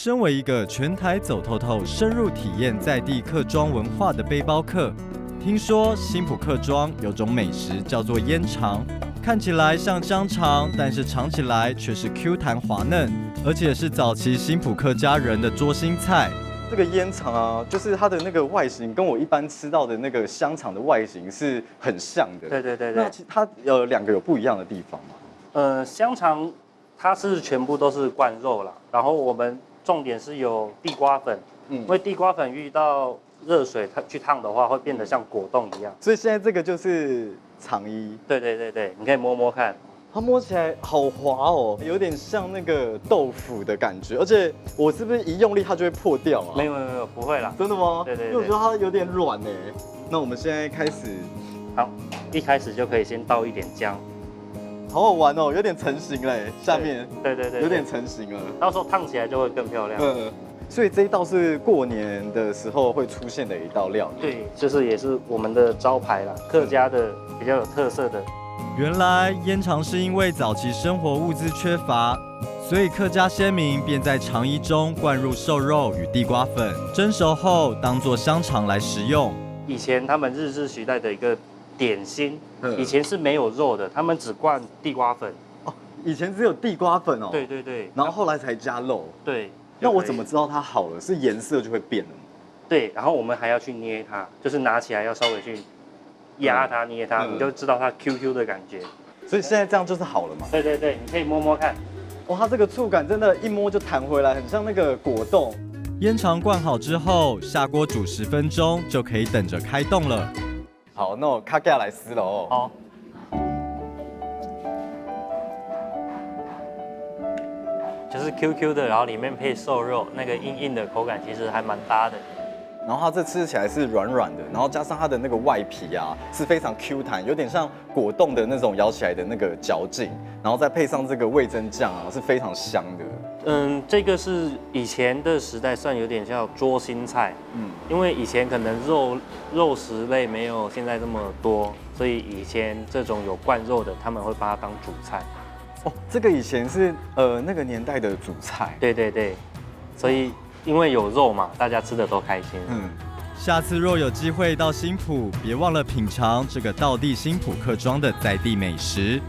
身为一个全台走透透、深入体验在地客庄文化的背包客，听说新埔客庄有种美食叫做烟肠，看起来像香肠，但是尝起来却是 Q 弹滑嫩，而且是早期新埔客家人的桌心菜。这个烟肠啊，就是它的那个外形跟我一般吃到的那个香肠的外形是很像的。对。那其实它有两个有不一样的地方吗？香肠它是全部都是灌肉啦，然后我们重点是有地瓜粉，因为地瓜粉遇到热水它去烫的话，会变得像果冻一样。所以现在这个就是肠衣。对，你可以摸摸看。它摸起来好滑哦，有点像那个豆腐的感觉，而且我是不是一用力它就会破掉啊？没有，不会啦。真的吗？对。因为我觉得它有点软哎。那我们现在开始，好，一开始就可以先倒一点姜。好好玩哦，有点成型嘞，下面。对，有点成型了。到时候烫起来就会更漂亮。所以这一道是过年的时候会出现的一道料理。对，就是也是我们的招牌啦，客家的比较有特色的。原来烟肠是因为早期生活物资缺乏，所以客家先民便在肠衣中灌入瘦肉与地瓜粉，蒸熟后当作香肠来食用。以前他们日治时代的一个点心，以前是没有肉的，他们只灌地瓜粉。哦，以前只有地瓜粉哦。对。然后后来才加肉。对。那我怎么知道它好了？是颜色就会变了吗？对，然后我们还要去捏它，就是拿起来要稍微去压它、捏它，你就知道它 QQ 的感觉。所以现在这样就是好了嘛？对，你可以摸摸看。哇，它这个触感真的，一摸就弹回来，很像那个果冻。烟肠灌好之后，下锅煮10分钟，就可以等着开动了。好，那我卡架来撕了哦。好。就是 QQ 的，然后里面配瘦肉，那个硬硬的口感其实还蛮搭的。然后它这吃起来是软软的，然后加上它的那个外皮啊，是非常 Q 弹，有点像果冻的那种咬起来的那个嚼劲，然后再配上这个味噌酱啊，是非常香的。这个是以前的时代算有点像桌心菜，因为以前可能肉食类没有现在这么多，所以以前这种有灌肉的，他们会把它当主菜。哦，这个以前是那个年代的主菜。对，所以因为有肉嘛，大家吃的都开心。下次若有机会到新埔，别忘了品尝这个道地新埔客庄的在地美食。